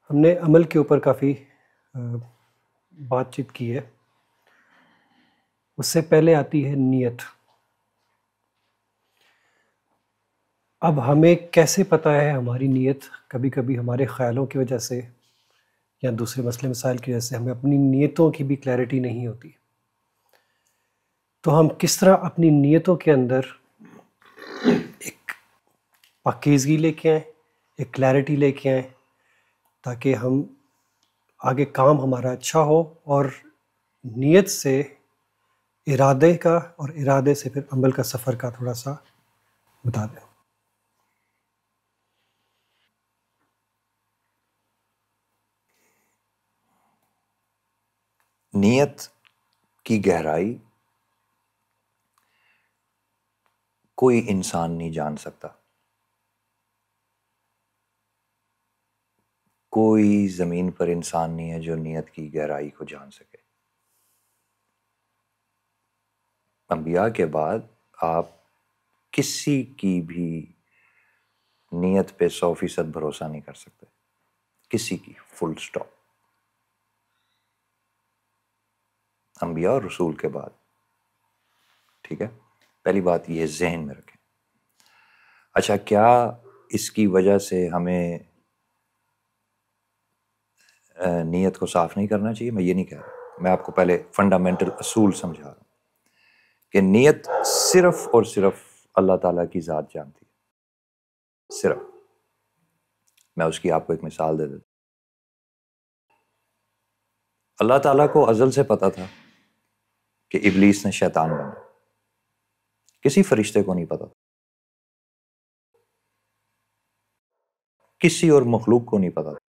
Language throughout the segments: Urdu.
ہم نے عمل کے اوپر کافی بات چیت کی ہے۔ اس سے پہلے آتی ہے نیت۔ اب ہمیں کیسے پتہ ہے ہماری نیت؟ کبھی کبھی ہمارے خیالوں کی وجہ سے یا دوسرے مسئلے مسائل کی وجہ سے ہمیں اپنی نیتوں کی بھی کلیئرٹی نہیں ہوتی، تو ہم کس طرح اپنی نیتوں کے اندر ایک پاکیزگی لے کے آئیں، ایک کلیئرٹی لے کے آئیں، تاکہ ہم آگے کام ہمارا اچھا ہو، اور نیت سے ارادے کا اور ارادے سے پھر عمل کا سفر کا تھوڑا سا بتا دیں۔ نیت کی گہرائی کوئی انسان نہیں جان سکتا، کوئی زمین پر انسان نہیں ہے جو نیت کی گہرائی کو جان سکے۔ انبیاء کے بعد آپ کسی کی بھی نیت پہ 100% بھروسہ نہیں کر سکتے، کسی کی، فل سٹاپ۔ انبیاء اور رسول کے بعد، ٹھیک ہے، پہلی بات یہ ذہن میں رکھیں۔ اچھا، کیا اس کی وجہ سے ہمیں نیت کو صاف نہیں کرنا چاہیے؟ میں یہ نہیں کہہ رہا، میں آپ کو پہلے فنڈامنٹل اصول سمجھا رہا ہوں کہ نیت صرف اور صرف اللہ تعالیٰ کی ذات جانتی ہے، صرف۔ میں اس کی آپ کو ایک مثال دے دیتا ہوں۔ اللہ تعالیٰ کو ازل سے پتا تھا کہ ابلیس نے شیطان بنا، کسی فرشتے کو نہیں پتا تھا، کسی اور مخلوق کو نہیں پتا تھا۔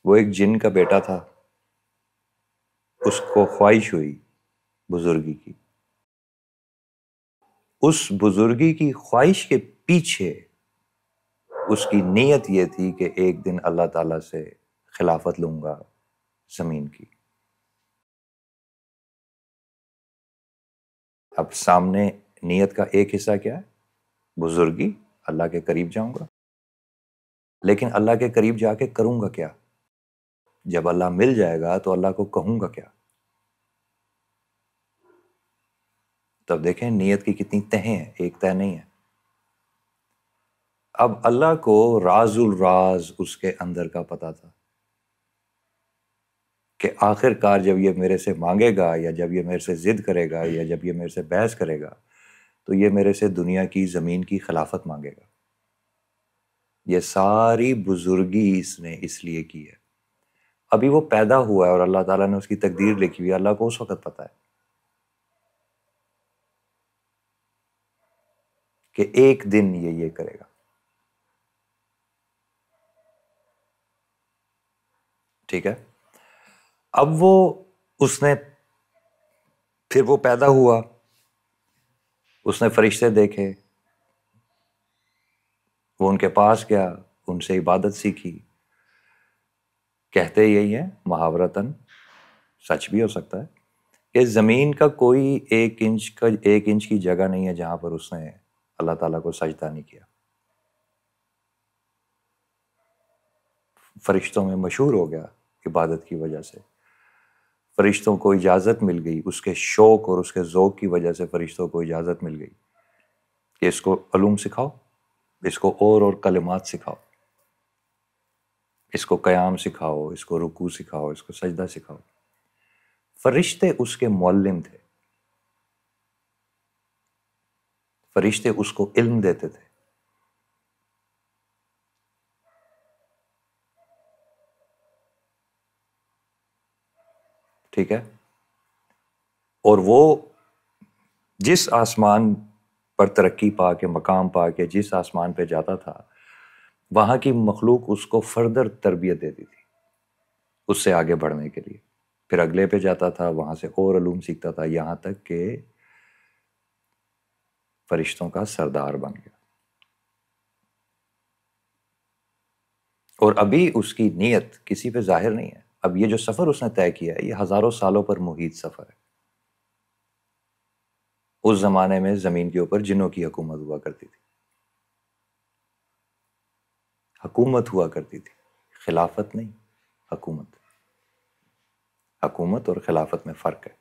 وہ ایک جن کا بیٹا تھا، اس کو خواہش ہوئی بزرگی کی، اس بزرگی کی خواہش کے پیچھے اس کی نیت یہ تھی کہ ایک دن اللہ تعالیٰ سے خلافت لوں گا زمین کی۔ اب سامنے نیت کا ایک حصہ کیا ہے؟ بزرگی، اللہ کے قریب جاؤں گا، لیکن اللہ کے قریب جا کے کروں گا کیا؟ جب اللہ مل جائے گا تو اللہ کو کہوں گا کیا؟ تب دیکھیں نیت کی کتنی تہیں ہیں، ایک تہ نہیں ہے۔ اب اللہ کو راز الراز اس کے اندر کا پتا تھا کہ آخر کار جب یہ میرے سے مانگے گا، یا جب یہ میرے سے ضد کرے گا، یا جب یہ میرے سے بحث کرے گا، تو یہ میرے سے دنیا کی، زمین کی خلافت مانگے گا۔ یہ ساری بزرگی اس نے اس لیے کی ہے۔ ابھی وہ پیدا ہوا ہے اور اللہ تعالیٰ نے اس کی تقدیر لکھی ہوئی ہے، اللہ کو اس وقت پتا ہے کہ ایک دن یہ کرے گا، ٹھیک ہے۔ اب وہ اس نے پھر وہ پیدا ہوا، اس نے فرشتے دیکھے، وہ ان کے پاس گیا، ان سے عبادت سیکھی۔ کہتے یہی ہے محاورتاً، سچ بھی ہو سکتا ہے، کہ زمین کا کوئی ایک انچ کی جگہ نہیں ہے جہاں پر اس نے اللہ تعالیٰ کو سجدہ نہیں کیا۔ فرشتوں میں مشہور ہو گیا عبادت کی وجہ سے، فرشتوں کو اجازت مل گئی، اس کے شوق اور اس کے ذوق کی وجہ سے فرشتوں کو اجازت مل گئی کہ اس کو علوم سکھاؤ، اس کو اور کلمات سکھاؤ، اس کو قیام سکھاؤ، اس کو رکوع سکھاؤ، اس کو سجدہ سکھاؤ۔ فرشتے اس کے معلم تھے، فرشتے اس کو علم دیتے تھے۔ ٹھیک ہے، اور وہ جس آسمان پر ترقی پا کے، مقام پا کے جس آسمان پہ جاتا تھا، وہاں کی مخلوق اس کو فردر تربیت دیتی تھی اس سے آگے بڑھنے کے لیے۔ پھر اگلے پہ جاتا تھا، وہاں سے اور علوم سیکھتا تھا، یہاں تک کہ فرشتوں کا سردار بن گیا۔ اور ابھی اس کی نیت کسی پہ ظاہر نہیں ہے۔ اب یہ جو سفر اس نے طے کیا ہے، یہ ہزاروں سالوں پر محیط سفر ہے۔ اس زمانے میں زمین کے اوپر جنوں کی حکومت ہوا کرتی تھی، حکومت ہوا کرتی تھی۔ خلافت نہیں، حکومت۔ حکومت اور خلافت میں فرق ہے۔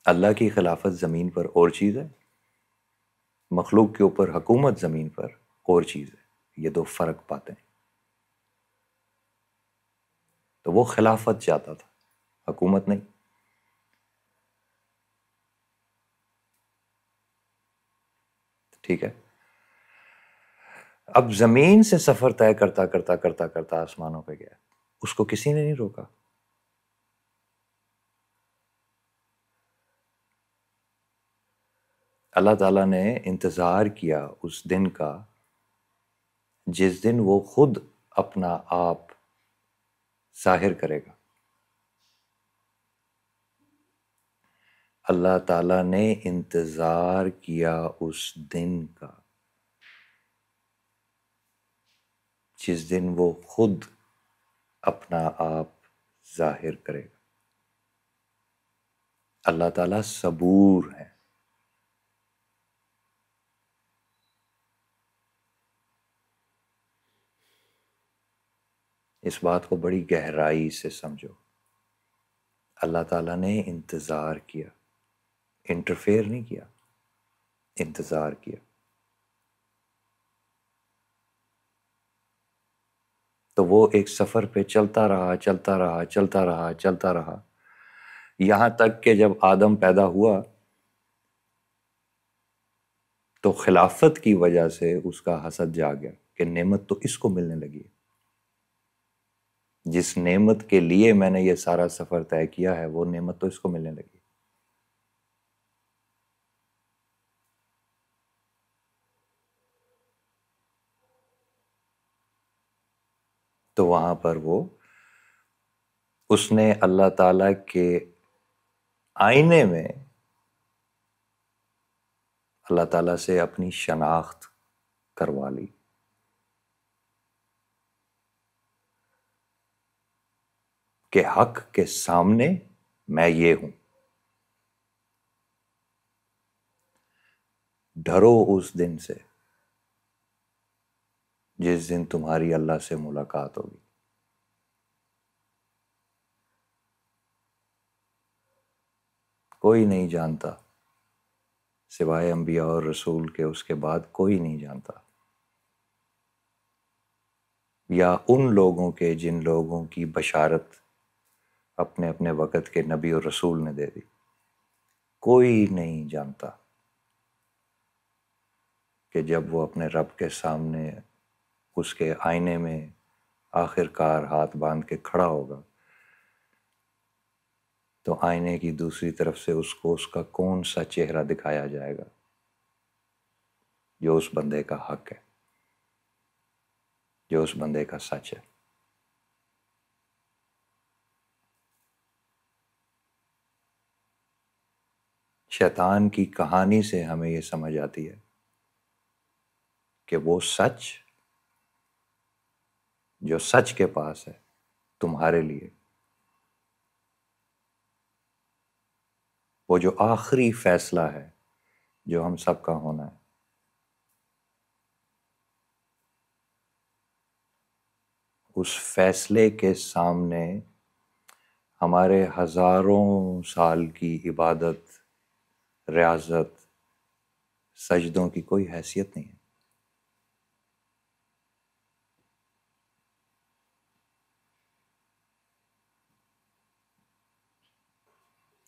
اللہ کی خلافت زمین پر اور چیز ہے، مخلوق کے اوپر حکومت زمین پر اور چیز ہے، یہ دو فرق باتیں۔ تو وہ خلافت چاہتا تھا، حکومت نہیں۔ ٹھیک ہے، اب زمین سے سفر طے کرتا کرتا کرتا کرتا آسمانوں پہ گیا، اس کو کسی نے نہیں روکا۔ اللہ تعالیٰ نے انتظار کیا اس دن کا جس دن وہ خود اپنا آپ ظاہر کرے گا۔ اللہ تعالیٰ نے انتظار کیا اس دن کا جس دن وہ خود اپنا آپ ظاہر کرے گا۔ اللہ تعالیٰ صبور ہے۔ اس بات کو بڑی گہرائی سے سمجھو۔ اللہ تعالیٰ نے انتظار کیا، انٹرفیئر نہیں کیا، انتظار کیا۔ تو وہ ایک سفر پہ چلتا رہا چلتا رہا چلتا رہا چلتا رہا، یہاں تک کہ جب آدم پیدا ہوا تو خلافت کی وجہ سے اس کا حسد جا گیا کہ نعمت تو اس کو ملنے لگی، جس نعمت کے لیے میں نے یہ سارا سفر طے کیا ہے وہ نعمت تو اس کو ملنے لگی۔ تو وہاں پر اس نے اللہ تعالیٰ کے آئینے میں اللہ تعالیٰ سے اپنی شناخت کروا لی کہ حق کے سامنے میں یہ ہوں۔ ڈرو اس دن سے جس دن تمہاری اللہ سے ملاقات ہوگی۔ کوئی نہیں جانتا سوائے انبیاء اور رسول کے، اس کے بعد کوئی نہیں جانتا، یا ان لوگوں کے جن لوگوں کی بشارت اپنے اپنے وقت کے نبی اور رسول نے دے دی۔ کوئی نہیں جانتا کہ جب وہ اپنے رب کے سامنے اس کے آئینے میں آخر کار ہاتھ باندھ کے کھڑا ہوگا تو آئینے کی دوسری طرف سے اس کو اس کا کون سا چہرہ دکھایا جائے گا جو اس بندے کا حق ہے، جو اس بندے کا سچ ہے۔ شیطان کی کہانی سے ہمیں یہ سمجھ آتی ہے کہ وہ سچ جو سچ کے پاس ہے تمہارے لیے، وہ جو آخری فیصلہ ہے جو ہم سب کا ہونا ہے، اس فیصلے کے سامنے ہمارے ہزاروں سال کی عبادت، ریاضت، سجدوں کی کوئی حیثیت نہیں ہے۔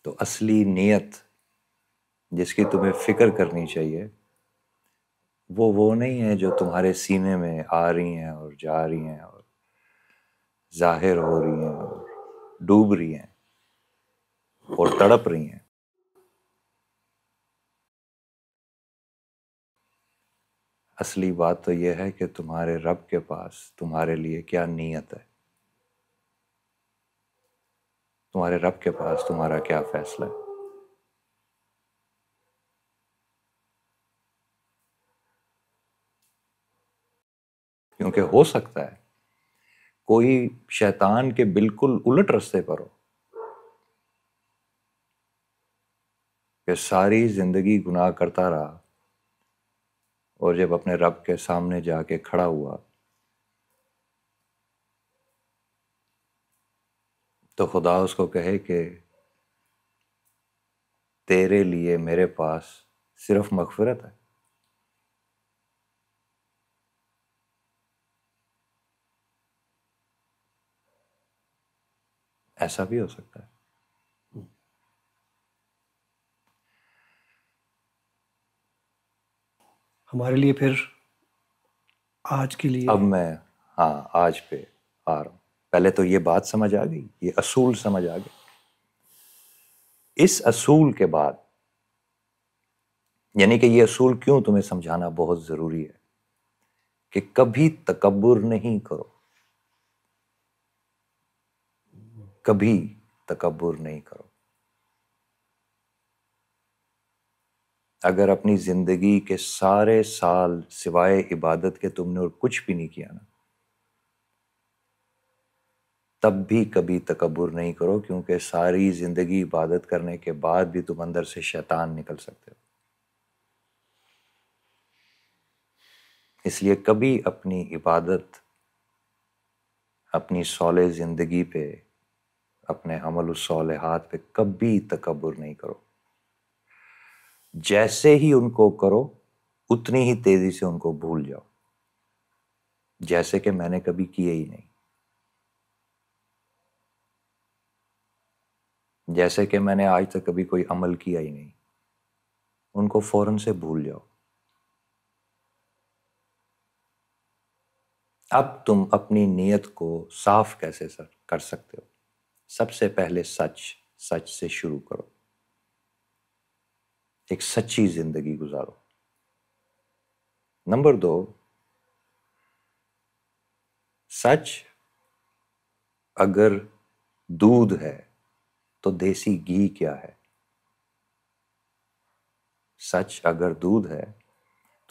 تو اصلی نیت جس کی تمہیں فکر کرنی چاہیے وہ نہیں ہے جو تمہارے سینے میں آ رہی ہیں اور جا رہی ہیں اور ظاہر ہو رہی ہیں اور ڈوب رہی ہیں اور تڑپ رہی ہیں۔ اصلی بات تو یہ ہے کہ تمہارے رب کے پاس تمہارے لیے کیا نیت ہے، تمہارے رب کے پاس تمہارا کیا فیصلہ ہے۔ کیونکہ ہو سکتا ہے کوئی شیطان کے بالکل الٹ رستے پر ہو کہ ساری زندگی گناہ کرتا رہا اور جب اپنے رب کے سامنے جا کے کھڑا ہوا تو خدا اس کو کہے کہ تیرے لیے میرے پاس صرف مغفرت ہے. ایسا بھی ہو سکتا ہے. ہمارے لیے پھر آج کے لیے اب میں آج پہ آ رہا ہوں. پہلے تو یہ بات سمجھ آ گئی، یہ اصول سمجھ آ گئی. اس اصول کے بعد، یعنی کہ یہ اصول کیوں تمہیں سمجھانا بہت ضروری ہے کہ کبھی تکبر نہیں کرو، کبھی تکبر نہیں کرو. اگر اپنی زندگی کے سارے سال سوائے عبادت کے تم نے اور کچھ بھی نہیں کیا نا، تب بھی کبھی تکبر نہیں کرو، کیونکہ ساری زندگی عبادت کرنے کے بعد بھی تم اندر سے شیطان نکل سکتے ہو. اس لیے کبھی اپنی عبادت، اپنی صالح زندگی پہ، اپنے عمل الصالحات پہ کبھی تکبر نہیں کرو. جیسے ہی ان کو کرو اتنی ہی تیزی سے ان کو بھول جاؤ، جیسے کہ میں نے کبھی کیے ہی نہیں، جیسے کہ میں نے آج تک کبھی کوئی عمل کیا ہی نہیں. ان کو فوراً سے بھول جاؤ. اب تم اپنی نیت کو صاف کیسے کر سکتے ہو؟ سب سے پہلے سچ سے شروع کرو. ایک سچی زندگی گزارو. نمبر 2، سچ اگر دودھ ہے تو دیسی گھی کیا ہے؟ سچ اگر دودھ ہے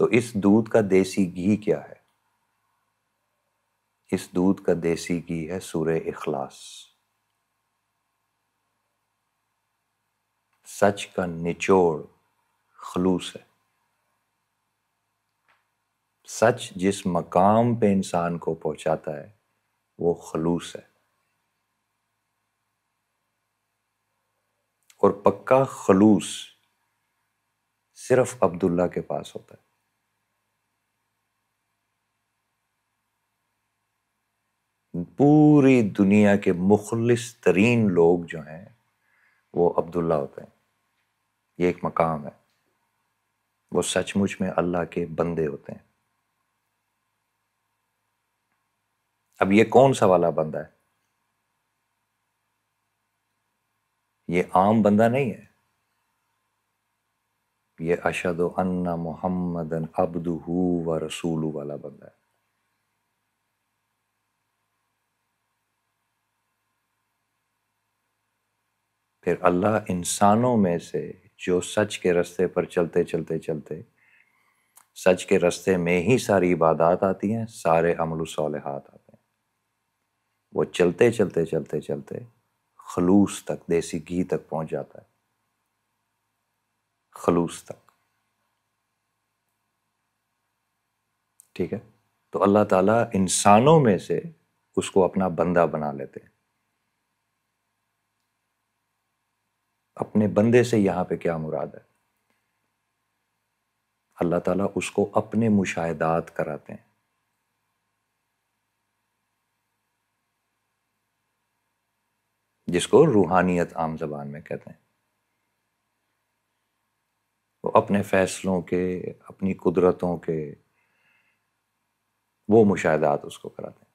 تو اس دودھ کا دیسی گھی کیا ہے؟ اس دودھ کا دیسی گھی ہے سورہ اخلاص. سچ کا نچوڑ خلوص ہے. سچ جس مقام پہ انسان کو پہنچاتا ہے وہ خلوص ہے. اور پکا خلوص صرف عبداللہ کے پاس ہوتا ہے. پوری دنیا کے مخلص ترین لوگ جو ہیں وہ عبداللہ ہوتے ہیں. یہ ایک مقام ہے. وہ سچ مچ میں اللہ کے بندے ہوتے ہیں. اب یہ کون سا والا بندہ ہے؟ یہ عام بندہ نہیں ہے. یہ اشہد ان محمدً عبدہ و رسولہ والا بندہ ہے. پھر اللہ انسانوں میں سے جو سچ کے رستے پر چلتے چلتے چلتے، سچ کے رستے میں ہی ساری عبادات آتی ہیں، سارے عمل و صالحات آتے ہیں، وہ چلتے چلتے چلتے چلتے خلوص تک، دیسی گھی تک پہنچ جاتا ہے. خلوص تک. ٹھیک ہے؟ تو اللہ تعالیٰ انسانوں میں سے اس کو اپنا بندہ بنا لیتے ہیں. اپنے بندے سے یہاں پہ کیا مراد ہے؟ اللہ تعالیٰ اس کو اپنے مشاہدات کراتے ہیں. جس کو روحانیت عام زبان میں کہتے ہیں. وہ اپنے فیصلوں کے، اپنی قدرتوں کے وہ مشاہدات اس کو کراتے ہیں.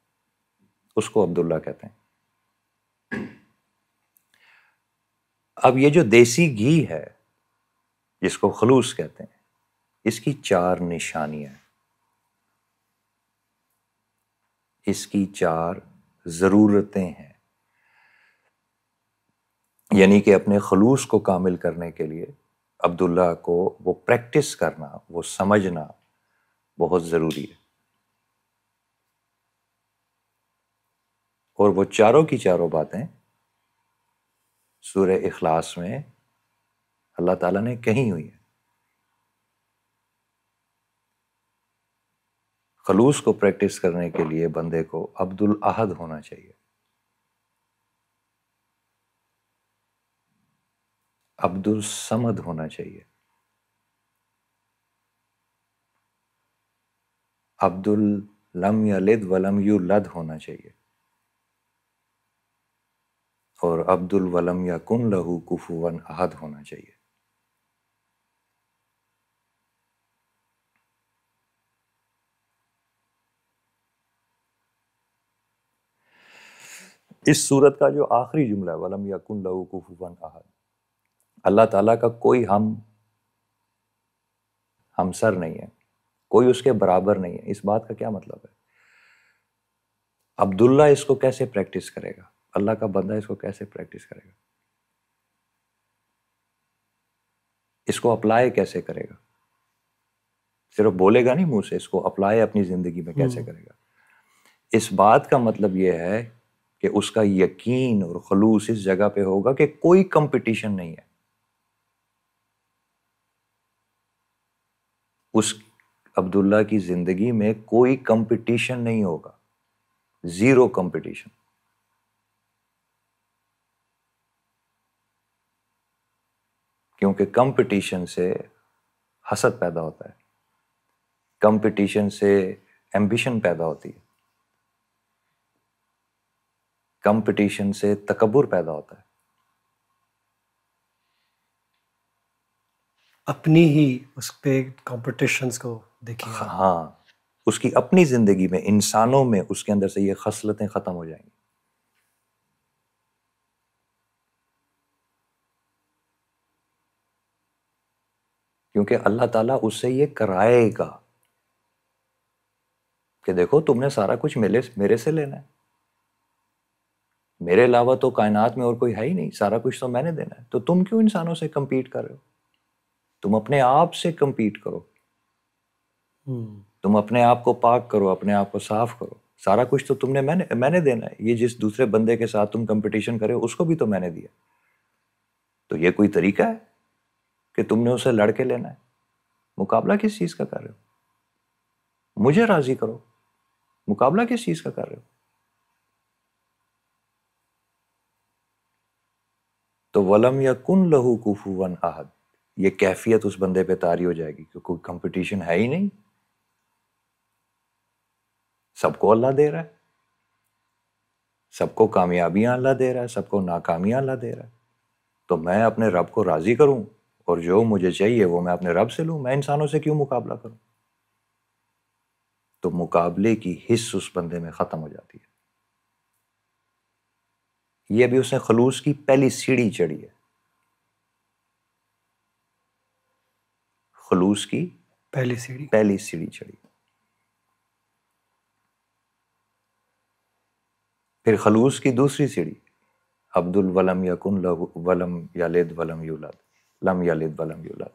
اس کو عبداللہ کہتے ہیں. اب یہ جو دیسی گھی ہے جس کو خلوص کہتے ہیں، اس کی 4 نشانیاں ہیں. اس کی 4 ضرورتیں ہیں. یعنی کہ اپنے خلوص کو کامل کرنے کے لیے عبداللہ کو وہ پریکٹس کرنا، وہ سمجھنا بہت ضروری ہے. اور وہ چاروں کی چاروں باتیں سورہ اخلاص میں اللہ تعالیٰ نے کہی ہوئی ہیں. خلوص کو پریکٹس کرنے کے لیے بندے کو عبد الاحد ہونا چاہیے. عبد الصمد ہونا چاہیے، عبد لم یلد ولم یولد ہونا چاہیے، اور عبد ولم یکن لہ کفوا احد ہونا چاہیے۔ اس سورت کا جو آخری جملہ ہے وَلَمْ يَكُنْ لَهُ كُفُوًا أَحَدٌ، اللہ تعالیٰ کا کوئی ہمسر نہیں ہے، کوئی اس کے برابر نہیں ہے۔ اس بات کا کیا مطلب ہے؟ عبداللہ اس کو کیسے پریکٹس کرے گا؟ اللہ کا بندہ اس کو کیسے پریکٹس کرے گا؟ اس کو اپلائی کیسے کرے گا؟ صرف بولے گا نہیں منہ سے، اس کو اپلائی اپنی زندگی میں کیسے کرے گا؟ اس بات کا مطلب یہ ہے کہ اس کا یقین اور خلوص اس جگہ پہ ہوگا کہ کوئی کمپٹیشن نہیں ہے، اس عبداللہ کی زندگی میں کوئی کمپٹیشن نہیں ہوگا، زیرو کمپٹیشن۔ کیونکہ کمپٹیشن سے حسد پیدا ہوتا ہے، کمپٹیشن سے ایمبیشن پیدا ہوتی ہے، کمپٹیشن سے تکبر پیدا ہوتا ہے۔ اپنی ہی اس پہ کمپٹیشنز کو دیکھیے۔ ہاں، اس کی اپنی زندگی میں، انسانوں میں اس کے اندر سے یہ خصلتیں ختم ہو جائیں گی۔ کیونکہ اللہ تعالیٰ اس سے یہ کرائے گا کہ دیکھو تم نے سارا کچھ میرے سے لینا ہے، میرے علاوہ تو کائنات میں اور کوئی ہے ہی نہیں، سارا کچھ تو میں نے دینا ہے، تو تم کیوں انسانوں سے کمپیٹ کر رہے ہو؟ تم اپنے آپ سے کمپیٹ کرو، تم اپنے آپ کو پاک کرو، اپنے آپ کو صاف کرو، سارا کچھ تو تم نے میں نے دینا ہے۔ یہ جس دوسرے بندے کے ساتھ تم کمپٹیشن کرے ہو اس کو بھی تو میں نے دیا، تو یہ کوئی طریقہ ہے کہ تم نے اسے لڑ کے لینا ہے؟ مقابلہ کس چیز کا کر رہے ہو؟ مجھے راضی کرو، مقابلہ کس چیز کا کر رہے ہو؟ تو وَلَمْ يَكُنْ لَهُ كُفُوًا أَحَدٌ، یہ کیفیت اس بندے پہ طاری ہو جائے گی کہ کوئی کمپٹیشن ہے ہی نہیں، سب کو اللہ دے رہا ہے، سب کو کامیابیاں اللہ دے رہا ہے، سب کو ناکامیاں اللہ دے رہا ہے، تو میں اپنے رب کو راضی کروں اور جو مجھے چاہیے وہ میں اپنے رب سے لوں، میں انسانوں سے کیوں مقابلہ کروں؟ تو مقابلے کی حس اس بندے میں ختم ہو جاتی ہے۔ یہ بھی اس نے خلوص کی پہلی سیڑھی چڑھی ہے، خلوص کی پہلی سیڑھی چڑھی۔ پھر خلوص کی دوسری سیڑھی عبد الولم یکن ولم یلد ولم یولد، لم یلد ولم یولد،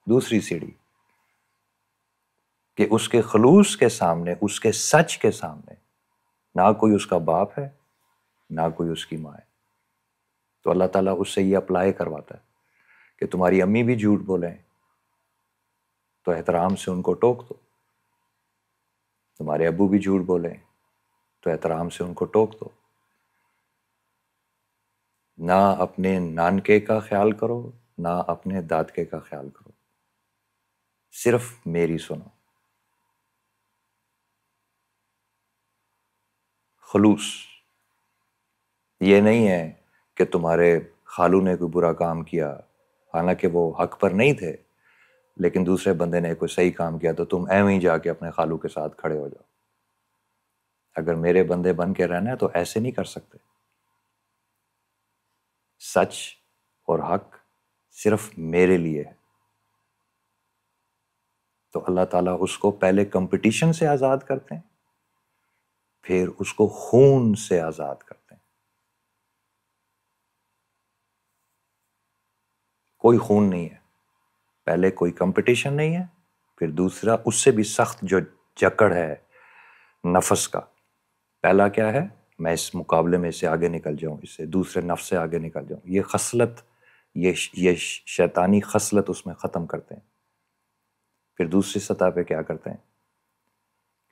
دوسری سیڑھی کہ اس کے خلوص کے سامنے، اس کے سچ کے سامنے نہ کوئی اس کا باپ ہے نہ کوئی اس کی ماں ہے۔ تو اللہ تعالیٰ اس سے یہ اپلائی کرواتا ہے کہ تمہاری امی بھی جھوٹ بولیں تو احترام سے ان کو ٹوک دو، تمہارے ابو بھی جھوٹ بولیں تو احترام سے ان کو ٹوک دو، نہ اپنے نانکے کا خیال کرو نہ اپنے دادکے کا خیال کرو، صرف میری سنو۔ خلوص یہ نہیں ہے کہ تمہارے خالو نے کوئی برا کام کیا، حالانکہ وہ حق پر نہیں تھے، لیکن دوسرے بندے نے کوئی صحیح کام کیا تو تم ایویں ہی جا کے اپنے خالو کے ساتھ کھڑے ہو جاؤ۔ اگر میرے بندے بن کے رہنا ہے تو ایسے نہیں کر سکتے۔ سچ اور حق صرف میرے لیے ہے۔ تو اللہ تعالیٰ اس کو پہلے کمپٹیشن سے آزاد کرتے ہیں، پھر اس کو خون سے آزاد کرتے ہیں۔ کوئی خون نہیں ہے، پہلے کوئی کمپٹیشن نہیں ہے، پھر دوسرا اس سے بھی سخت جو جکڑ ہے نفس کا۔ پہلا کیا ہے؟ میں اس مقابلے میں اس سے آگے نکل جاؤں، اس سے دوسرے نفس سے آگے نکل جاؤں۔ یہ خصلت، یہ شیطانی خصلت اس میں ختم کرتے ہیں۔ پھر دوسری سطح پہ کیا کرتے ہیں؟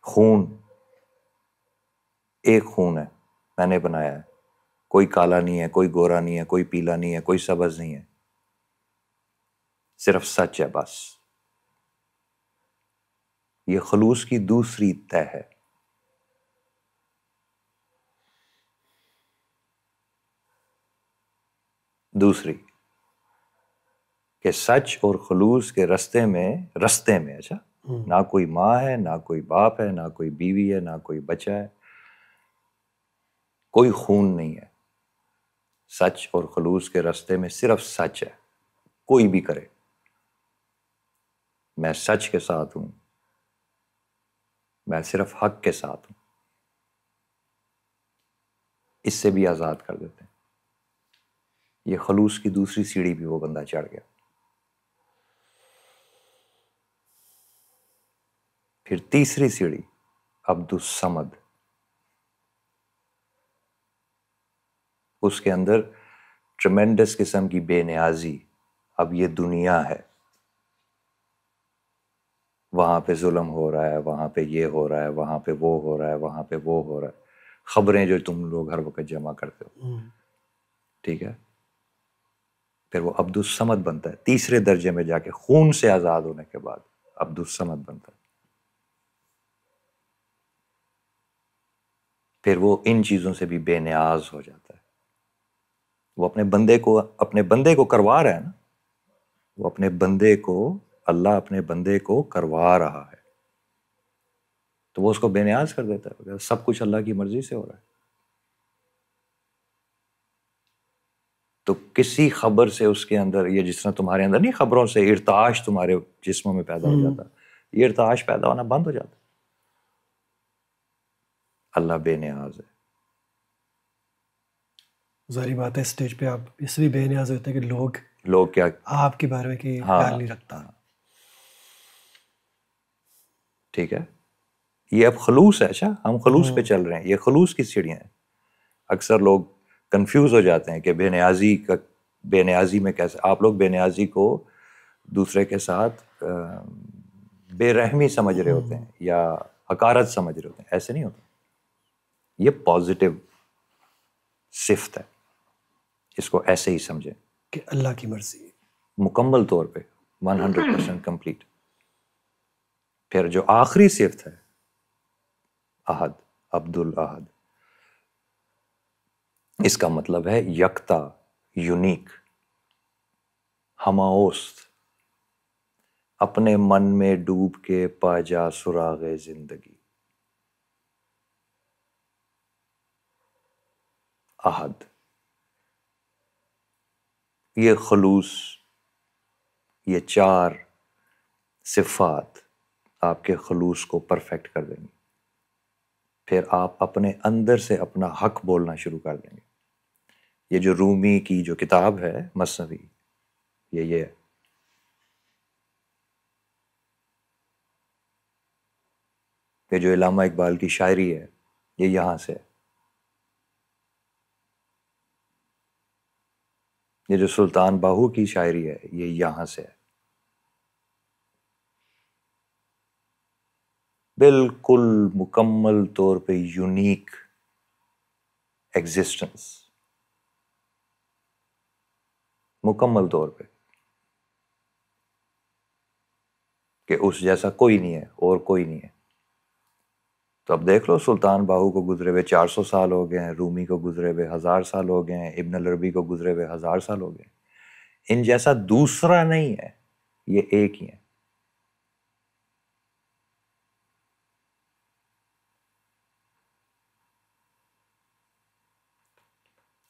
خون، ایک خون ہے، میں نے بنایا ہے، کوئی کالا نہیں ہے، کوئی گورا نہیں ہے، کوئی پیلا نہیں ہے، کوئی سبز نہیں ہے، صرف سچ ہے بس. یہ خلوص کی دوسری تہ ہے. دوسری کہ سچ اور خلوص کے رستے میں اچھا نہ کوئی ماں ہے، نہ کوئی باپ ہے، نہ کوئی بیوی ہے، نہ کوئی بچہ ہے، کوئی خون نہیں ہے. سچ اور خلوص کے رستے میں صرف سچ ہے. کوئی بھی کرے، میں سچ کے ساتھ ہوں، میں صرف حق کے ساتھ ہوں. اس سے بھی آزاد کر دیتے ہیں. یہ خلوص کی دوسری سیڑھی بھی وہ بندہ چڑھ گیا. پھر تیسری سیڑھی عبد الصمد. اس کے اندر ٹریمینڈس قسم کی بے نیازی. اب یہ دنیا ہے، وہاں پہ ظلم ہو رہا ہے، وہاں پہ یہ ہو رہا ہے، وہاں پہ وہ ہو رہا ہے، وہاں پہ وہ ہو رہا ہے. خبریں جو تم لوگ ہر وقت جمع کرتے ہو، ٹھیک ہے. پھر وہ عبد الصمد بنتا ہے. تیسرے درجے میں جا کے خون سے آزاد ہونے کے بعد عبد الصمد بنتا ہے. پھر وہ ان چیزوں سے بھی بے نیاز ہو جاتا ہے. وہ اپنے بندے کو کروا رہا ہے نا. وہ اللہ اپنے بندے کو کروا رہا ہے، تو وہ اس کو بے نیاز کر دیتا ہے. سب کچھ اللہ کی مرضی سے ہو رہا ہے. تو کسی خبر سے اس کے اندر، یہ جس طرح تمہارے اندر نہیں خبروں سے ارتعاش تمہارے جسموں میں پیدا ہو جاتا، یہ ارتعاش پیدا ہونا بند ہو جاتا. اللہ بے نیاز ہے. ظاہری بات ہے اسٹیج پہ آپ اس لیے بے نیاز ہوتے ہیں کہ لوگ کیا آپ کے بارے میں کہ خیال نہیں رکھتا. ٹھیک ہے. یہ اب خلوص ہے. اچھا ہم خلوص پہ چل رہے ہیں. یہ خلوص کی سیڑھیاں ہیں. اکثر لوگ کنفیوز ہو جاتے ہیں کہ بے نیازی میں کیسے. آپ لوگ بے نیازی کو دوسرے کے ساتھ بے رحمی سمجھ رہے ہوتے ہیں یا حقارت سمجھ رہے ہوتے ہیں. ایسے نہیں ہوتا. یہ پازیٹیو صفت ہے. اس کو ایسے ہی سمجھیں کہ اللہ کی مرضی مکمل طور پہ 100% کمپلیٹ. پھر جو آخری صفت ہے احد، عبد الاحد، اس کا مطلب ہے یکتا، یونیک، ہماوست، اپنے من میں ڈوب کے پا جا سراغ زندگی. احد. یہ خلوص، یہ 4 صفات آپ کے خلوص کو پرفیکٹ کر دیں گے. پھر آپ اپنے اندر سے اپنا حق بولنا شروع کر دیں گے. یہ جو رومی کی جو کتاب ہے مثنوی، یہ ہے. یہ جو علامہ اقبال کی شاعری ہے، یہ یہاں سے ہے. یہ جو سلطان باہو کی شاعری ہے، یہ یہاں سے ہے. بالکل مکمل طور پہ یونیک ایگزسٹنس، مکمل طور پہ کہ اس جیسا کوئی نہیں ہے اور کوئی نہیں ہے. تو اب دیکھ لو، سلطان باہو کو گزرے ہوئے 400 سال ہو گئے ہیں، رومی کو گزرے ہوئے 1000 سال ہو گئے ہیں، ابن العربی کو گزرے ہوئے 1000 سال ہو گئے ہیں. ان جیسا دوسرا نہیں ہے، یہ ایک ہی ہے.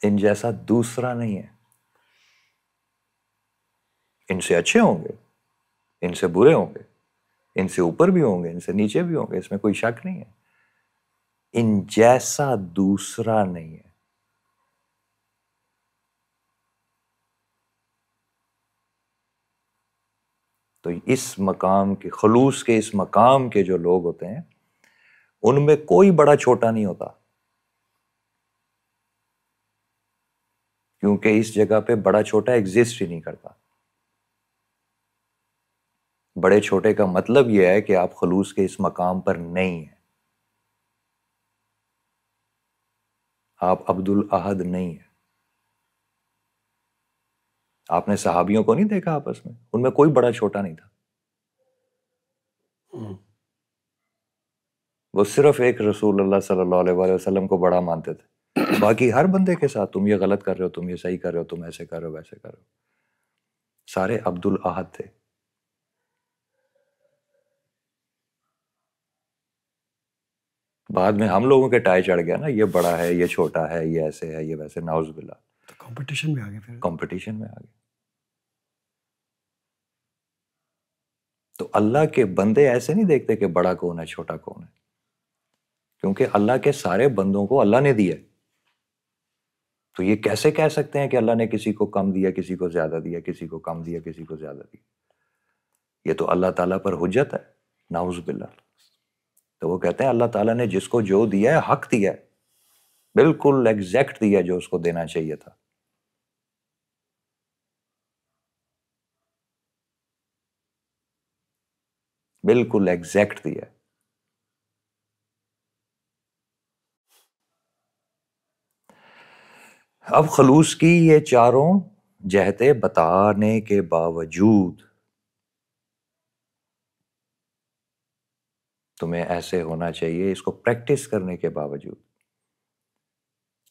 ان جیسا دوسرا نہیں ہے. ان سے اچھے ہوں گے، ان سے برے ہوں گے، ان سے اوپر بھی ہوں گے، ان سے نیچے بھی ہوں گے، اس میں کوئی شک نہیں ہے. ان جیسا دوسرا نہیں ہے. تو اس مقام کے، خلوص کے اس مقام کے جو لوگ ہوتے ہیں، ان میں کوئی بڑا چھوٹا نہیں ہوتا. کیونکہ اس جگہ پہ بڑا چھوٹا ایگزسٹ ہی نہیں کرتا. بڑے چھوٹے کا مطلب یہ ہے کہ آپ خلوص کے اس مقام پر نہیں ہیں. آپ عبد الاحد نہیں ہیں. آپ نے صحابیوں کو نہیں دیکھا آپس میں؟ ان میں کوئی بڑا چھوٹا نہیں تھا. وہ صرف ایک رسول اللہ صلی اللہ علیہ وآلہ وسلم کو بڑا مانتے تھے. باقی ہر بندے کے ساتھ تم یہ غلط کر رہے ہو، تم یہ صحیح کر رہے ہو، تم ایسے کر رہے ہو، ویسے کر رہے ہو. سارے عبد الاحد تھے. بعد میں ہم لوگوں کے ٹائے چڑھ گیا نا، یہ بڑا ہے، یہ چھوٹا ہے، یہ ایسے ہے، یہ ویسے. نعوذ باللہ. تو کمپٹیشن میں آگے، پھر کمپٹیشن میں آ گئے. تو اللہ کے بندے ایسے نہیں دیکھتے کہ بڑا کون ہے چھوٹا کون ہے، کیونکہ اللہ کے سارے بندوں کو اللہ نے دیا. تو یہ کیسے کہہ سکتے ہیں کہ اللہ نے کسی کو کم دیا، کسی کو زیادہ دیا، کسی کو کم دیا، کسی کو زیادہ دیا؟ یہ تو اللہ تعالیٰ پر حجت ہے. نعوذ باللہ. تو وہ کہتے ہیں اللہ تعالیٰ نے جس کو جو دیا ہے حق دیا ہے، بالکل ایگزیکٹ دیا جو اس کو دینا چاہیے تھا. بالکل ایگزیکٹ دیا ہے. اب خلوص کی یہ چاروں جہتیں بتانے کے باوجود تمہیں ایسے ہونا چاہیے، اس کو پریکٹس کرنے کے باوجود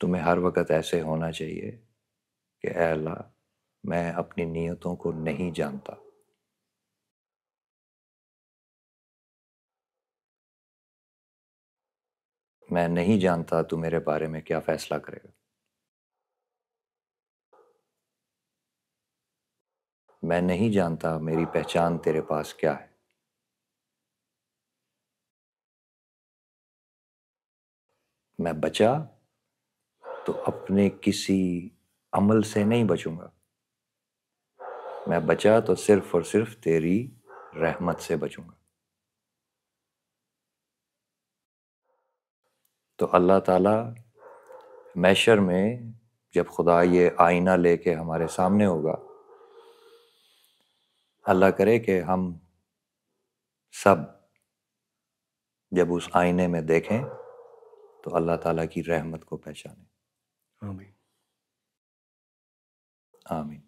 تمہیں ہر وقت ایسے ہونا چاہیے کہ اے اللہ میں اپنی نیتوں کو نہیں جانتا، میں نہیں جانتا تو میرے بارے میں کیا فیصلہ کرے گا، میں نہیں جانتا میری پہچان تیرے پاس کیا ہے. میں بچا تو اپنے کسی عمل سے نہیں بچوں گا، میں بچا تو صرف اور صرف تیری رحمت سے بچوں گا. تو اللہ تعالیٰ محشر میں جب خدا یہ آئینہ لے کے ہمارے سامنے ہوگا، اللہ کرے کہ ہم سب جب اس آئینے میں دیکھیں تو اللہ تعالیٰ کی رحمت کو پہچانیں. آمین. آمین.